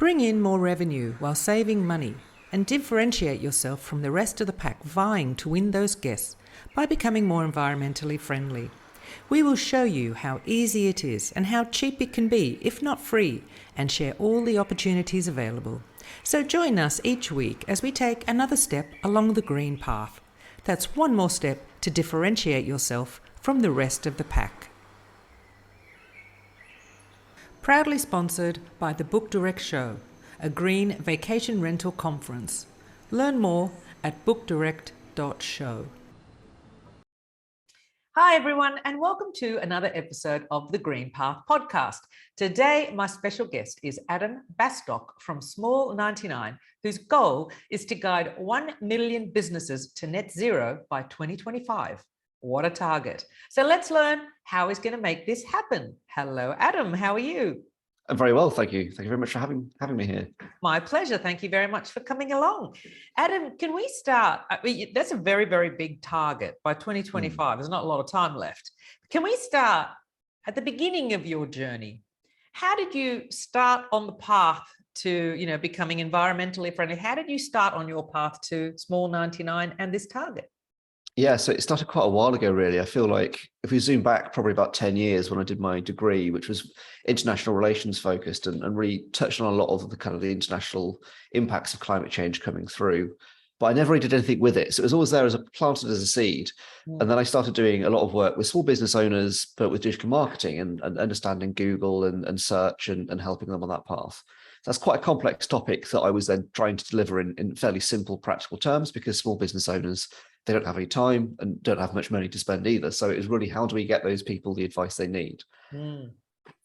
Bring in more revenue while saving money and differentiate yourself from the rest of the pack vying to win those guests by becoming more environmentally friendly. We will show you how easy it is and how cheap it can be, if not free, and share all the opportunities available. So join us each week as we take another step along the green path. That's one more step to differentiate yourself from the rest of the pack. Proudly sponsored by the Book Direct Show, a green vacation rental conference. Learn more at bookdirect.show. Hi everyone, and welcome to another episode of the Green Path podcast. Today, my special guest is Adam Bastock from Small99, whose goal is to guide 1 million businesses to net zero by 2025. What a target. So let's learn how he's going to make this happen. Hello, Adam. How are you? I'm very well, thank you. Thank you very much for having me here. My pleasure. Thank you very much for coming along. Adam, can we start? That's a very, very big target by 2025. There's not a lot of time left. Can we start at the beginning of your journey? How did you start on the path to, becoming environmentally friendly? How did you start on your path to Small99 and this target? Yeah, so it started quite a while ago, really. I feel like if we zoom back probably about 10 years when I did my degree, which was international relations focused and really touched on a lot of the kind of the international impacts of climate change coming through. But I never really did anything with it. So it was always there as planted as a seed. And then I started doing a lot of work with small business owners, but with digital marketing and understanding Google and search and helping them on that path. So that's quite a complex topic that I was then trying to deliver in fairly simple, practical terms, because small business owners, they don't have any time and don't have much money to spend either. So it was really, how do we get those people the advice they need?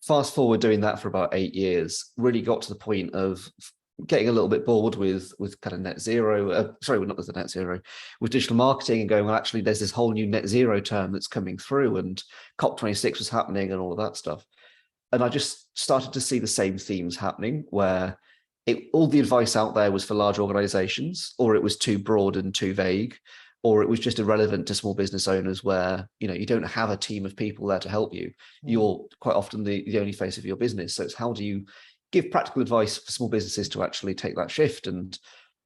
Fast forward doing that for about 8 years, really got to the point of getting a little bit bored with kind of net zero, not with the net zero, with digital marketing, and going, well, actually, there's this whole new net zero term that's coming through, and COP26 was happening and all of that stuff. And I just started to see the same themes happening, where all the advice out there was for large organizations, or it was too broad and too vague, or it was just irrelevant to small business owners, where you don't have a team of people there to help you. You're quite often the only face of your business. So it's, how do you give practical advice for small businesses to actually take that shift? And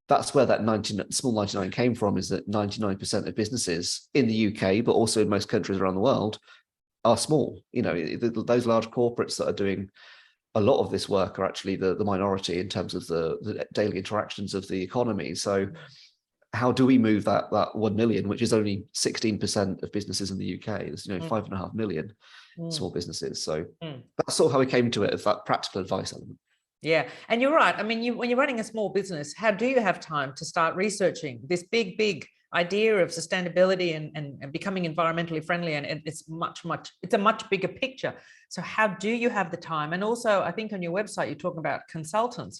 that's where that Small99 came from, is that 99% of businesses in the UK, but also in most countries around the world, are small. Those large corporates that are doing a lot of this work are actually the minority in terms of the daily interactions of the economy. So how do we move that 1 million, which is only 16% of businesses in the UK? There's 5.5 million small businesses. So that's sort of how we came to it, as that practical advice element. Yeah, and you're right. I mean, when you're running a small business, how do you have time to start researching this big idea of sustainability and becoming environmentally friendly? And it's a much bigger picture. So how do you have the time? And also, I think on your website, you're talking about consultants.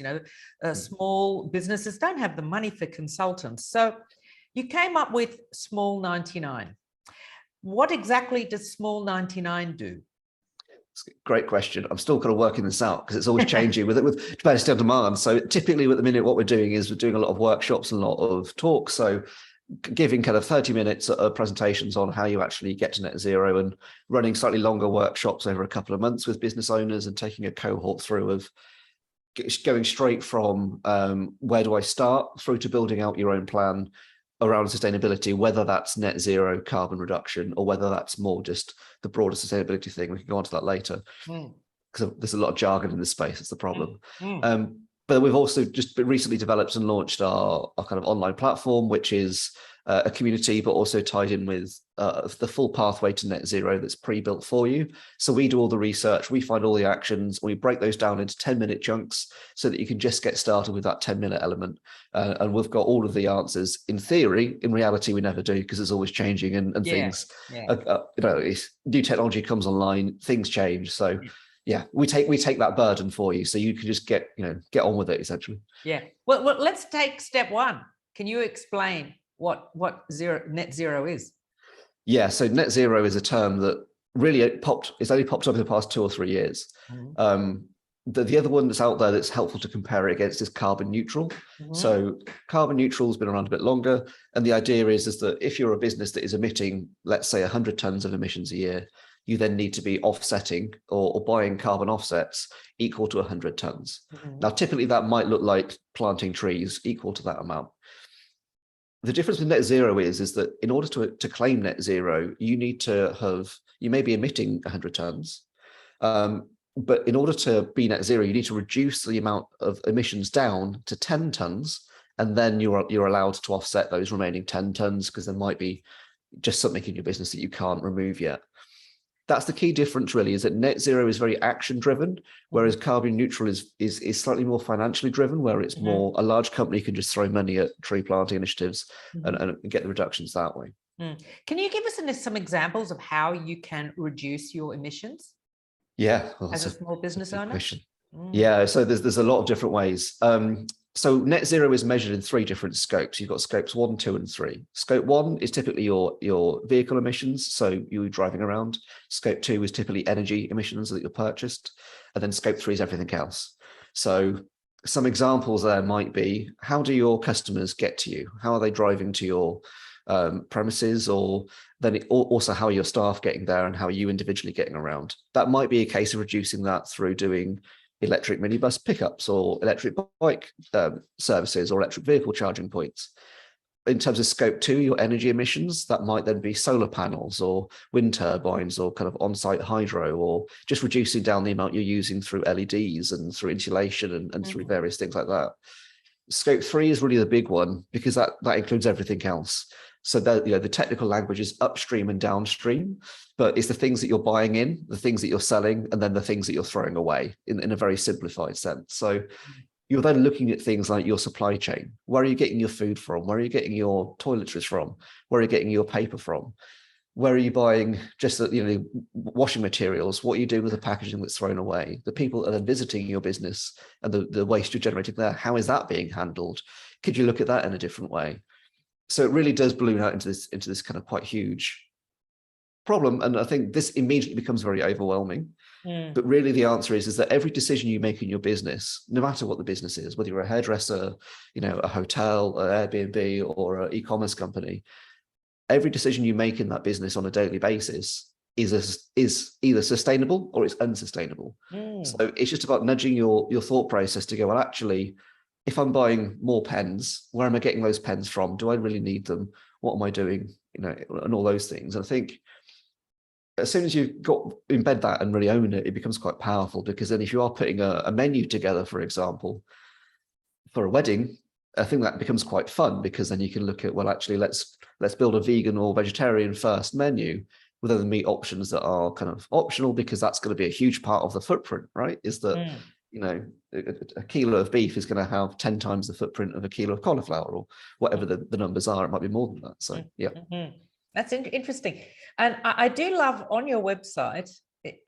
Small businesses don't have the money for consultants. So you came up with Small99. What exactly does Small99 do? Great question. I'm still kind of working this out, because it's always changing with capacity on demand. So typically at the minute, what we're doing is we're doing a lot of workshops and a lot of talks. So giving kind of 30 minutes of presentations on how you actually get to net zero, and running slightly longer workshops over a couple of months with business owners, and taking a cohort through of going straight from where do I start through to building out your own plan around sustainability, whether that's net zero carbon reduction, or whether that's more just the broader sustainability thing. We can go on to that later, because there's a lot of jargon in this space. It's the problem. But we've also just recently developed and launched our kind of online platform, which is a community, but also tied in with the full pathway to net zero that's pre-built for you. So we do all the research, we find all the actions, and we break those down into 10-minute chunks so that you can just get started with that 10-minute element. And we've got all of the answers in theory. In reality, we never do, because it's always changing and things. New technology comes online, things change. So yeah, we take that burden for you, so you can just get on with it, essentially. Yeah. Well, let's take step one. Can you explain what net zero is? Yeah. So net zero is a term that really it's only popped up in the past 2 or 3 years. The other one that's out there that's helpful to compare it against is carbon neutral. So carbon neutral has been around a bit longer, and the idea is that if you're a business that is emitting, let's say, 100 tons of emissions a year, you then need to be offsetting or buying carbon offsets equal to 100 tons. Now, typically that might look like planting trees equal to that amount. The difference with net zero is that in order to claim net zero, you may be emitting 100 tons, but in order to be net zero, you need to reduce the amount of emissions down to 10 tons, and then you're allowed to offset those remaining 10 tons, because there might be just something in your business that you can't remove yet. That's the key difference, really, is that net zero is very action driven, whereas carbon neutral is slightly more financially driven, where it's more a large company can just throw money at tree planting initiatives and get the reductions that way. Can you give us some examples of how you can reduce your emissions? Yeah, well, as a small business owner? Question. Yeah, so there's a lot of different ways. So net zero is measured in 3 different scopes. You've got scopes 1, 2, and 3. Scope 1 is typically your vehicle emissions, so you driving around. Scope 2 is typically energy emissions that you're purchased. And then scope 3 is everything else. So some examples there might be, how do your customers get to you? How are they driving to your premises? Or then also, how are your staff getting there, and how are you individually getting around? That might be a case of reducing that through doing electric minibus pickups or electric bike services or electric vehicle charging points. In terms of scope 2, your energy emissions, that might then be solar panels or wind turbines or kind of on-site hydro, or just reducing down the amount you're using through LEDs and through insulation and through various things like that. Scope 3 is really the big one, because that includes everything else. So that, the technical language is upstream and downstream, but it's the things that you're buying in, the things that you're selling, and then the things that you're throwing away in a very simplified sense. So you're then looking at things like your supply chain. Where are you getting your food from? Where are you getting your toiletries from? Where are you getting your paper from? Where are you buying just the washing materials? What are you doing with the packaging that's thrown away? The people that are then visiting your business and the waste you're generating there, how is that being handled? Could you look at that in a different way? So it really does balloon out into this kind of quite huge problem. And I think this immediately becomes very overwhelming. But really the answer is that every decision you make in your business, no matter what the business is, whether you're a hairdresser, a hotel, an Airbnb, or an e-commerce company, every decision you make in that business on a daily basis is either sustainable or it's unsustainable. So it's just about nudging your thought process to go, well, actually, if I'm buying more pens, where am I getting those pens from? Do I really need them? What am I doing? And all those things. And I think as soon as you've embed that and really own it, it becomes quite powerful, because then if you are putting a menu together, for example, for a wedding, I think that becomes quite fun, because then you can look at, well, actually, let's build a vegan or vegetarian first menu with other meat options that are kind of optional, because that's going to be a huge part of the footprint, right? Is that a kilo of beef is going to have 10 times the footprint of a kilo of cauliflower, or whatever the numbers are. It might be more than that. So yeah. That's interesting. And I do love on your website,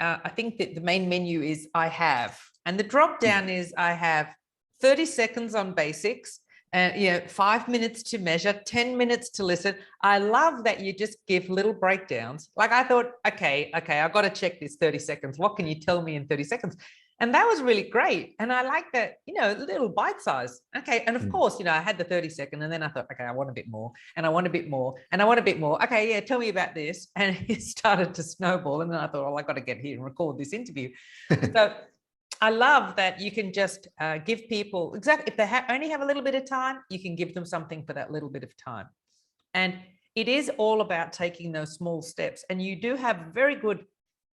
I think that the main menu is I have, and the drop down is I have 30 seconds on basics, 5 minutes to measure, 10 minutes to listen. I love that you just give little breakdowns. Like, I thought, okay, I've got to check this 30 seconds. What can you tell me in 30 seconds? And that was really great. And I like that, little bite size. Okay. And of course, I had the 30-second, and then I thought, okay, I want a bit more, and I want a bit more, and I want a bit more. Okay. Yeah. Tell me about this. And it started to snowball. And then I thought, well, I got to get here and record this interview. So I love that you can just give people, exactly, if they only have a little bit of time, you can give them something for that little bit of time. And it is all about taking those small steps. And you do have very good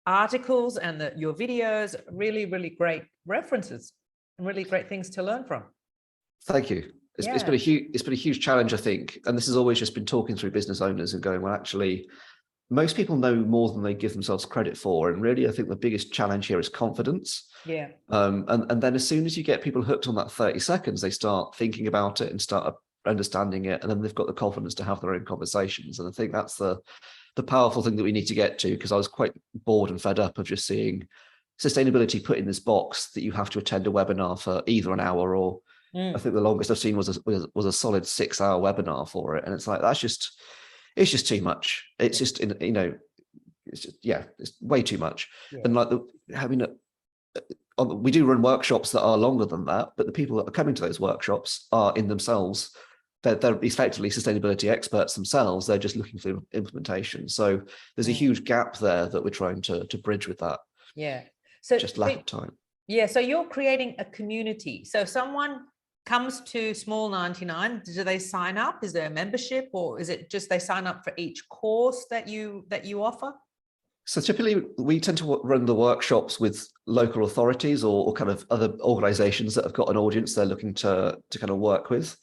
articles, and your videos, really, really great references and really great things to learn from. Thank you. It's been a huge challenge, I think. And this has always just been talking through business owners and going, well, actually, most people know more than they give themselves credit for. And really, I think the biggest challenge here is confidence. Yeah. And then as soon as you get people hooked on that 30 seconds, they start thinking about it and start understanding it. And then they've got the confidence to have their own conversations. And I think that's the powerful thing that we need to get to, because I was quite bored and fed up of just seeing sustainability put in this box that you have to attend a webinar for either an hour, or I think the longest I've seen was a solid 6-hour webinar for it. And it's like, it's just too much. It's just, it's just, it's way too much. Yeah. And like we do run workshops that are longer than that, but the people that are coming to those workshops are in themselves they're effectively sustainability experts themselves. They're just looking for implementation. So there's a huge gap there that we're trying to bridge with that. Yeah. So just lack of time. Yeah. So you're creating a community. So someone comes to Small99, do they sign up? Is there a membership, or is it just they sign up for each course that you offer? So typically we tend to run the workshops with local authorities or kind of other organizations that have got an audience they're looking to kind of work with.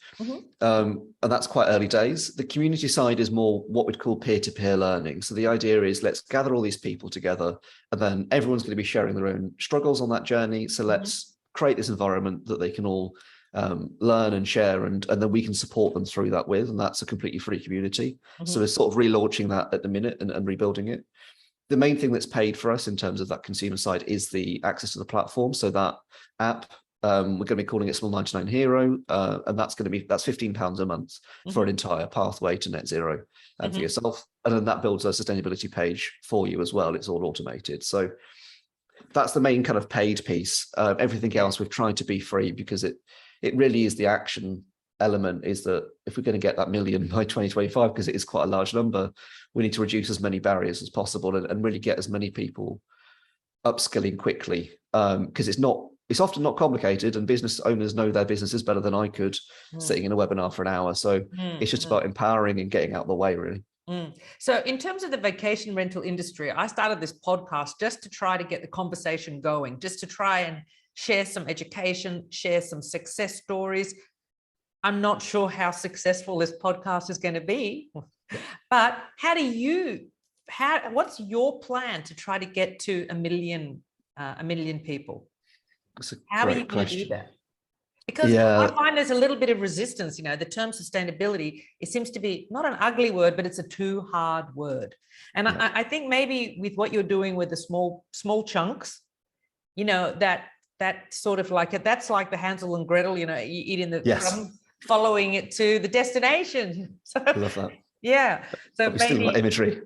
And that's quite early days. The community side is more what we'd call peer-to-peer learning. So the idea is, let's gather all these people together, and then everyone's going to be sharing their own struggles on that journey. So let's create this environment that they can all learn and share, and then we can support them through that with, and that's a completely free community. So we're sort of relaunching that at the minute and rebuilding it. The main thing that's paid for us in terms of that consumer side is the access to the platform. So that app, we're going to be calling it Small99 Hero, and that's £15 a month for an entire pathway to net zero for yourself. And then that builds a sustainability page for you as well. It's all automated. So that's the main kind of paid piece. Everything else we've tried to be free, because it really is the action element, is that if we're going to get that million by 2025, because it is quite a large number, we need to reduce as many barriers as possible and really get as many people upskilling quickly, because it's often not complicated, and business owners know their businesses better than I could sitting in a webinar for an hour. So it's just about empowering and getting out of the way, really. So in terms of the vacation rental industry, I started this podcast just to try to get the conversation going, just to try and share some education, share some success stories. I'm not sure how successful this podcast is going to be, but what's your plan to try to get to a million people? How are you going to do that? Because I find there's a little bit of resistance. The term sustainability, it seems to be not an ugly word, but it's a too hard word. And I think maybe with what you're doing with the small chunks, that sort of that's like the Hansel and Gretel, eating the crumbs, following it to the destination. So I love that. Yeah. So maybe imagery.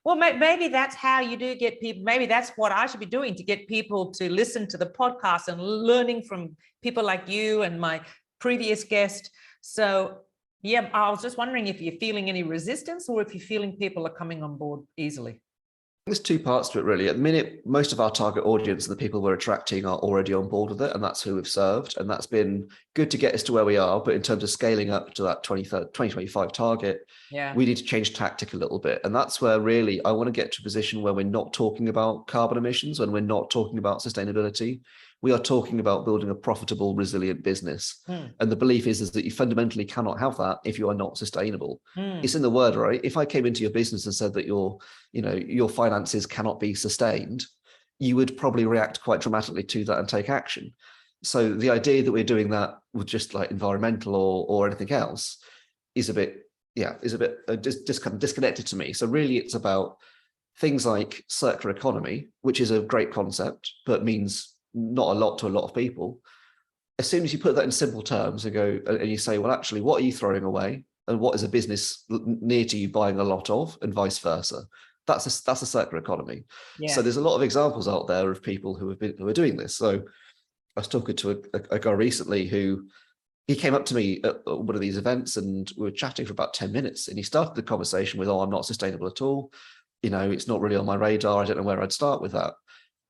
Well, maybe that's how you do get people. Maybe that's what I should be doing to get people to listen to the podcast and learning from people like you and my previous guest. So, yeah, I was just wondering if you're feeling any resistance, or if you're feeling people are coming on board easily. There's two parts to it, really. At the minute, most of our target audience and the people we're attracting are already on board with it, and that's who we've served. And that's been good to get us to where we are. But in terms of scaling up to that 2025 target, we need to change tactic a little bit. And that's where really I want to get to a position where we're not talking about carbon emissions, when we're not talking about sustainability. We are talking about building a profitable, resilient business. And the belief is that you fundamentally cannot have that if you are not sustainable. It's in the word, right? If I came into your business and said that your finances cannot be sustained, you would probably react quite dramatically to that and take action. So the idea that we're doing that with just like environmental or anything else is a bit just kind of disconnected to me. So really it's about things like circular economy, which is a great concept, but means not a lot to a lot of people. As soon as you put that in simple terms and go and you say, well, actually, what are you throwing away, and what is a business near to you buying a lot of, and vice versa, that's a circular economy. So there's a lot of examples out there of people who are doing this. So I was talking to a guy recently he came up to me at one of these events, and we were chatting for about 10 minutes, and he started the conversation with, I'm not sustainable at all, it's not really on my radar, I don't know where I'd start with that.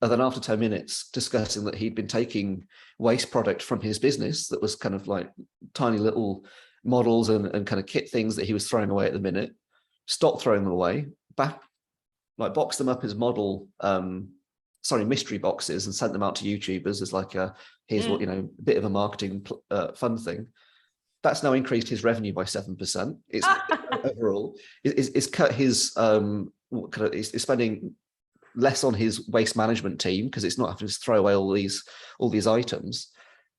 And then after 10 minutes discussing that he'd been taking waste product from his business that was kind of like tiny little models and kind of kit things that he was throwing away at the minute, stopped throwing them away, boxed them up as mystery boxes, and sent them out to YouTubers as like here's what, a bit of a marketing fun thing. That's now increased his revenue by 7%. It's overall, it's cut his is spending less on his waste management team, because it's not having to throw away all these items.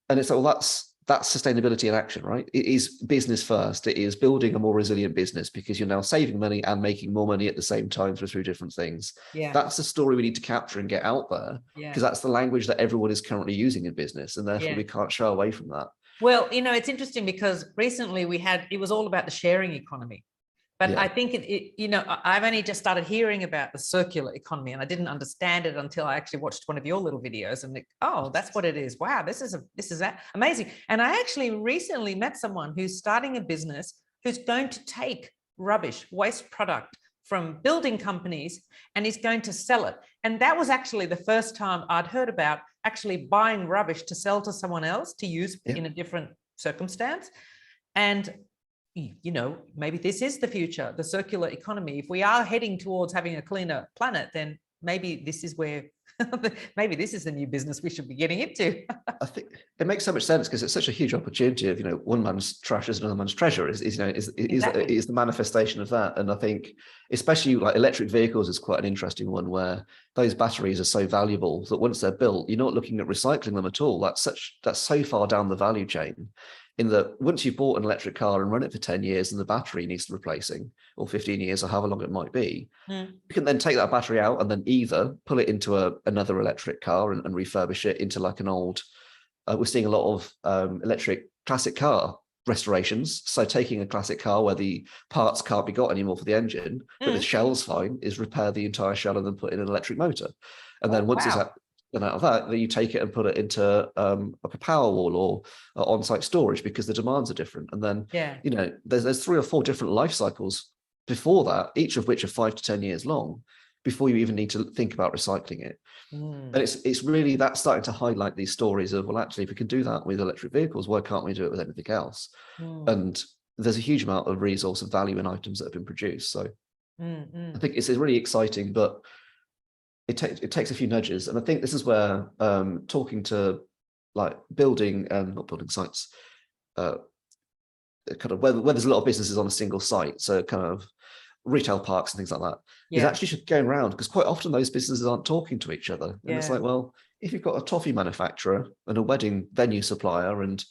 And it's like, well, that's sustainability in action, right? It is business first. It is building a more resilient business, because you're now saving money and making more money at the same time through different things. That's the story we need to capture and get out there, because that's the language that everyone is currently using in business, and therefore we can't shy away from that. Well, it's interesting, because recently it was all about the sharing economy. But I think I've only just started hearing about the circular economy, and I didn't understand it until I actually watched one of your little videos, and that's what it is. Wow, this is amazing. And I actually recently met someone who's starting a business who's going to take rubbish, waste product from building companies, and he's going to sell it. And that was actually the first time I'd heard about actually buying rubbish to sell to someone else to use in a different circumstance. And maybe this is the future, the circular economy. If we are heading towards having a cleaner planet, then maybe this is where, maybe this is the new business we should be getting into. I think it makes so much sense because it's such a huge opportunity of, one man's trash is another man's treasure is the manifestation of that. And I think especially like electric vehicles is quite an interesting one where those batteries are so valuable that once they're built, you're not looking at recycling them at all. That's so far down the value chain, in that once you've bought an electric car and run it for 10 years and the battery needs replacing, or 15 years or however long it might be, you can then take that battery out and then either pull it into another electric car and refurbish it into like an old, we're seeing a lot of electric classic car restorations. So taking a classic car where the parts can't be got anymore for the engine, but the shell's fine, is repair the entire shell and then put in an electric motor. And then once it's out of that, then you take it and put it into like a power wall or on-site storage because the demands are different. And then, there's 3 or 4 different life cycles before that, each of which are 5 to 10 years long before you even need to think about recycling it. And it's really that starting to highlight these stories of, well, actually, if we can do that with electric vehicles, why can't we do it with anything else? And there's a huge amount of resource and value in items that have been produced. So I think it's really exciting, but it takes a few nudges. And I think this is where talking to like not building sites, kind of where there's a lot of businesses on a single site, so kind of retail parks and things like that, is actually going around, because quite often those businesses aren't talking to each other. And it's like, well, if you've got a toffee manufacturer and a wedding venue supplier and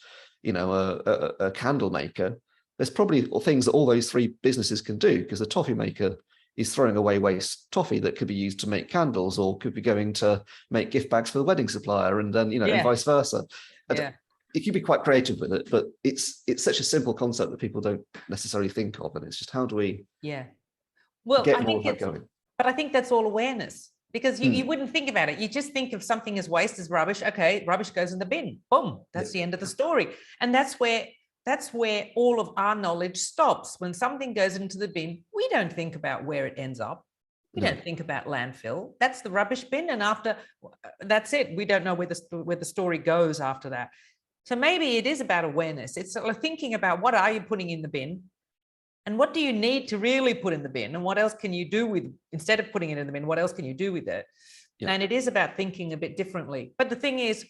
a candle maker, there's probably things that all those 3 businesses can do, because the toffee maker is throwing away waste toffee that could be used to make candles, or could be going to make gift bags for the wedding supplier, and then and vice versa. It can be quite creative with it, but it's such a simple concept that people don't necessarily think of, and it's just how do we get more of that going? But I think that's all awareness, because you wouldn't think about it. You just think of something as waste, as rubbish. Okay, rubbish goes in the bin. Boom, that's the end of the story. And that's where all of our knowledge stops. When something goes into the bin, we don't think about where it ends up. We don't think about landfill. That's the rubbish bin, and after that's it. We don't know where the story goes after that. So maybe it is about awareness. It's sort of thinking about, what are you putting in the bin, and what do you need to really put in the bin, and what else can you do with, instead of putting it in the bin, what else can you do with it? And it is about thinking a bit differently. But the thing is,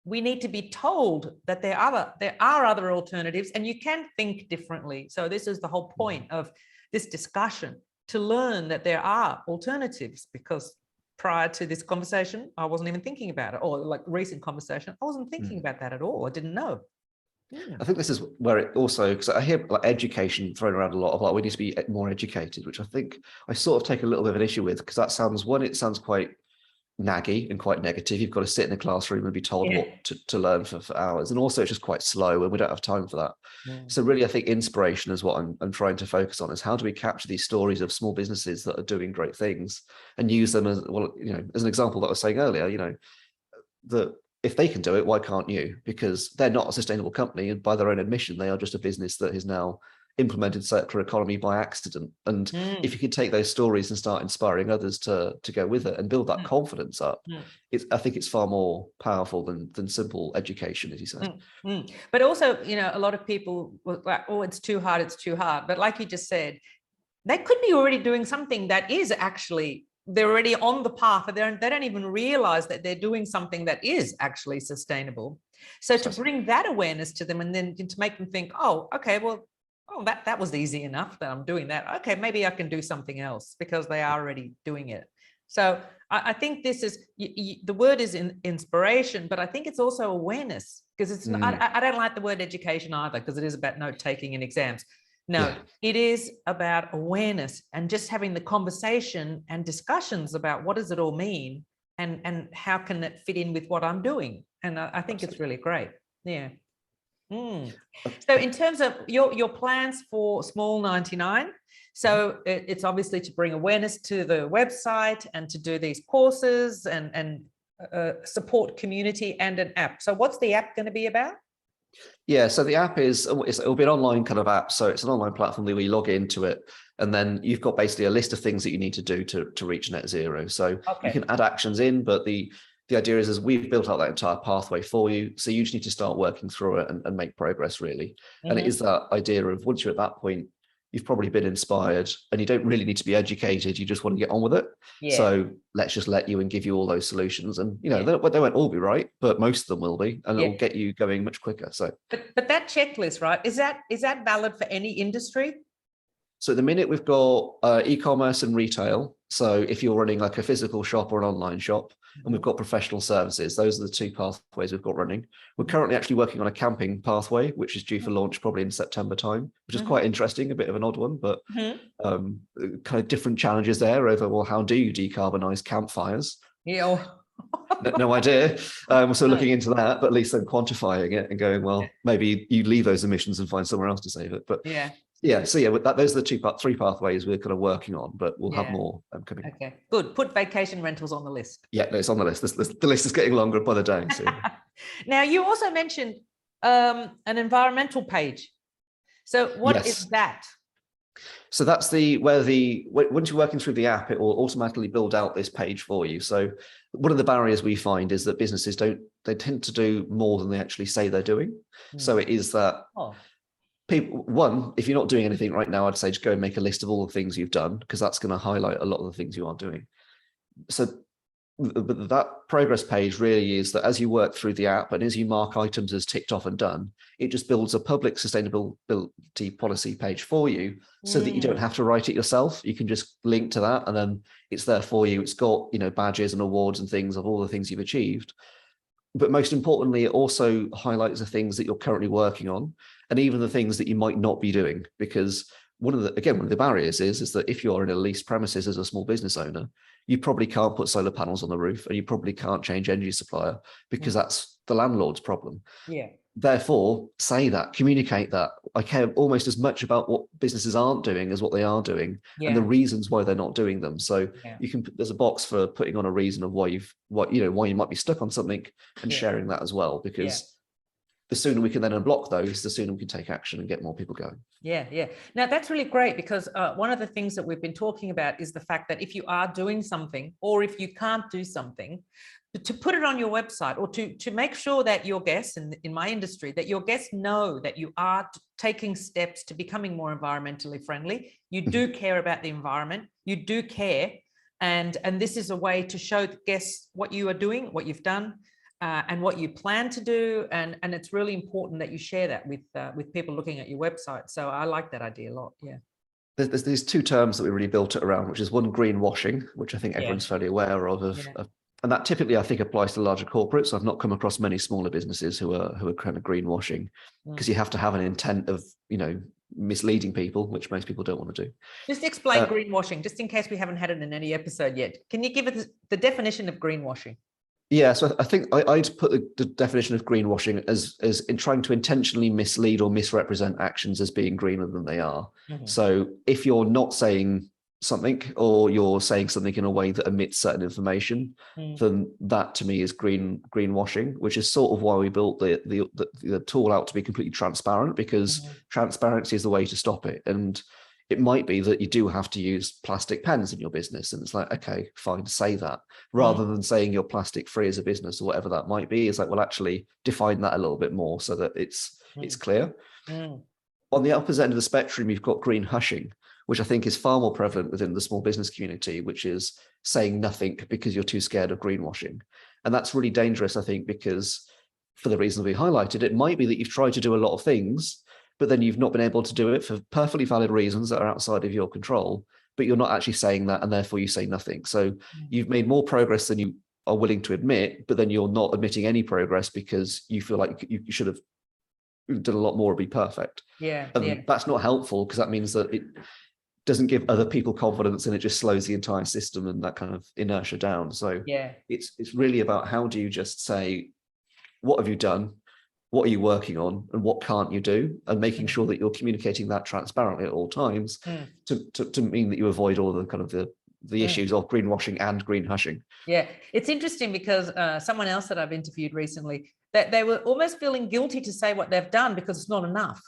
we need to be told that there are other alternatives, and you can think differently. So this is the whole point of this discussion, to learn that there are alternatives, because prior to this conversation, I wasn't even thinking about it, or like recent conversation, I wasn't thinking about that at all. I didn't know. I think this is where it also, because I hear like education thrown around a lot of like, we need to be more educated, which I think I sort of take a little bit of an issue with, because that sounds quite naggy and quite negative. You've got to sit in a classroom and be told what to learn for hours, and also it's just quite slow and we don't have time for that. So really, I think inspiration is what I'm trying to focus on, is how do we capture these stories of small businesses that are doing great things and use them as, well, as an example that I was saying earlier, that if they can do it, why can't you? Because they're not a sustainable company, and by their own admission, they are just a business that is now implemented circular economy by accident. And if you could take those stories and start inspiring others to go with it and build that confidence up, I think it's far more powerful than simple education, as you said. But also, a lot of people were like, oh, it's too hard, it's too hard. But like you just said, they could be already doing something that is actually, they're already on the path, but they don't even realize that they're doing something that is actually sustainable. So to bring that awareness to them, and then to make them think, oh, okay, well, that was easy enough that I'm doing that. Okay, maybe I can do something else, because they are already doing it. So I think this is, the word is inspiration, but I think it's also awareness, because it's, I don't like the word education either, because it is about note taking and exams. No, it is about awareness and just having the conversation and discussions about what does it all mean, and how can it fit in with what I'm doing. And I think it's really great. Yeah. So in terms of your plans for Small99, so it's obviously to bring awareness to the website and to do these courses and support community and an app. So what's the app going to be about? Yeah, so the app it'll be an online kind of app. So it's an online platform where you log into it, and then you've got basically a list of things that you need to do to reach net zero. So you can add actions in, but the idea is we've built out that entire pathway for you. So you just need to start working through it and make progress, really. And it is that idea of once you're at that point, you've probably been inspired and you don't really need to be educated. You just want to get on with it. Yeah. So let's just let you and give you all those solutions. And, you know, they won't all be right, but most of them will be, and it will get you going much quicker. So, but that checklist, right? Is that valid for any industry? So at the minute we've got e-commerce and retail. So if you're running like a physical shop or an online shop, and we've got professional services, those are the two pathways we've got running. We're currently actually working on a camping pathway, which is due for launch probably in September time, which is quite interesting, a bit of an odd one, but kind of different challenges there over, well, how do you decarbonize campfires? Yeah. No idea. So looking into that, but at least then quantifying it and going, well, maybe you leave those emissions and find somewhere else to save it. But so those are the three pathways we're kind of working on, but we'll have more coming. Okay, good. Put vacation rentals on the list. Yeah, no, it's on the list. The list is getting longer by the day. So. Now, you also mentioned an environmental page. So what is that? So that's once you're working through the app, it will automatically build out this page for you. So one of the barriers we find is that businesses they tend to do more than they actually say they're doing. So it is that people, if you're not doing anything right now, I'd say just go and make a list of all the things you've done, because that's going to highlight a lot of the things you are doing. So that progress page really is that as you work through the app and as you mark items as ticked off and done, it just builds a public sustainability policy page for you, so that you don't have to write it yourself. You can just link to that and then it's there for you. It's got, you know, badges and awards and things of all the things you've achieved. But most importantly, it also highlights the things that you're currently working on and even the things that you might not be doing. Because one of the barriers is that if you're in a leased premises as a small business owner, you probably can't put solar panels on the roof and you probably can't change energy supplier, because that's the landlord's problem. Yeah. Therefore, say that, communicate that. I care almost as much about what businesses aren't doing as what they are doing, and the reasons why they're not doing them. So there's a box for putting on a reason of why you might be stuck on something, and sharing that as well, because the sooner we can then unblock those, the sooner we can take action and get more people going. Yeah. Now that's really great, because one of the things that we've been talking about is the fact that if you are doing something, or if you can't do something, to put it on your website, or to make sure that your guests in my industry, that your guests know that you are taking steps to becoming more environmentally friendly. You do care about the environment, you do care. And this is a way to show the guests what you are doing, what you've done, and what you plan to do. And it's really important that you share that with people looking at your website. So I like that idea a lot. Yeah. There's these two terms that we really built it around, which is one, greenwashing, which I think everyone's fairly aware of and that typically I think applies to larger corporates. I've not come across many smaller businesses who are kind of greenwashing, because you have to have an intent of, you know, misleading people, which most people don't want to do. Just explain greenwashing, just in case we haven't had it in any episode yet. Can you give us the definition of greenwashing? Yeah, so I think I'd put the definition of greenwashing as in trying to intentionally mislead or misrepresent actions as being greener than they are. So if you're not saying something, or you're saying something in a way that omits certain information, then that to me is greenwashing, which is sort of why we built the tool out to be completely transparent, because transparency is the way to stop it. And it might be that you do have to use plastic pens in your business, and it's like, okay, fine, say that, rather than saying you're plastic free as a business or whatever that might be. It's like, well, actually define that a little bit more so that it's clear. On the opposite end of the spectrum, you've got green hushing, which I think is far more prevalent within the small business community, which is saying nothing because you're too scared of greenwashing. And that's really dangerous, I think, because for the reasons we highlighted, it might be that you've tried to do a lot of things, but then you've not been able to do it for perfectly valid reasons that are outside of your control, but you're not actually saying that, and therefore you say nothing. So you've made more progress than you are willing to admit, but then you're not admitting any progress because you feel like you should have done a lot more to be perfect. That's not helpful, because that means that it doesn't give other people confidence, and it just slows the entire system and that kind of inertia down. So it's really about, how do you just say, what have you done? what are you working on and what can't you do, and making sure that you're communicating that transparently at all times to mean that you avoid all the kind of the issues of greenwashing and green hushing. Yeah, it's interesting because someone else that I've interviewed recently, that they were almost feeling guilty to say what they've done because it's not enough.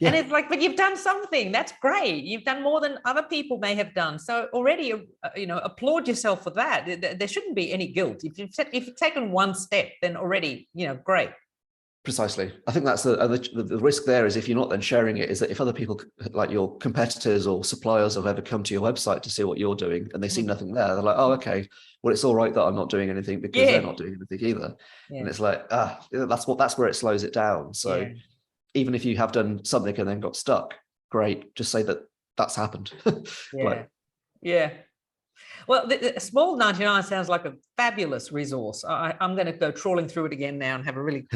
Yeah. And it's like, but you've done something. That's great. You've done more than other people may have done. So already, applaud yourself for that. There shouldn't be any guilt. If you've taken one step, then already, great. Precisely. I think that's the risk there is if you're not then sharing it, is that if other people like your competitors or suppliers have ever come to your website to see what you're doing and they see nothing there, they're like, oh, okay, well, it's all right that I'm not doing anything because they're not doing anything either. Yeah. And it's like, that's where it slows it down. So even if you have done something and then got stuck, great. Just say that that's happened. Yeah. Well, the Small99 sounds like a fabulous resource. I'm going to go trawling through it again now and have a really,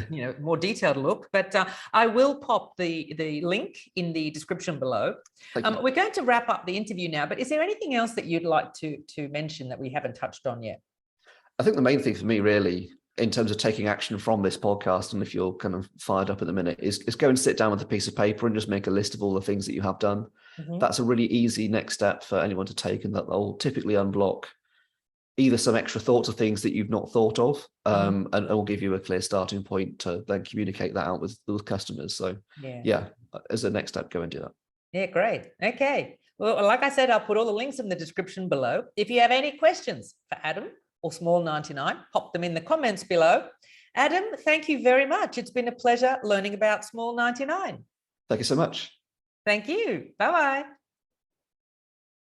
more detailed look. But I will pop the link in the description below. We're going to wrap up the interview now. But is there anything else that you'd like to mention that we haven't touched on yet? I think the main thing for me, really, in terms of taking action from this podcast, and if you're kind of fired up at the minute, is go and sit down with a piece of paper and just make a list of all the things that you have done. That's a really easy next step for anyone to take, and that they'll typically unblock either some extra thoughts of things that you've not thought of, and will give you a clear starting point to then communicate that out with customers. So as a next step, go and do that. Yeah, great. Okay. Well, like I said, I'll put all the links in the description below. If you have any questions for Adam or Small99, pop them in the comments below. Adam, thank you very much. It's been a pleasure learning about Small99. Thank you so much. Thank you. Bye-bye.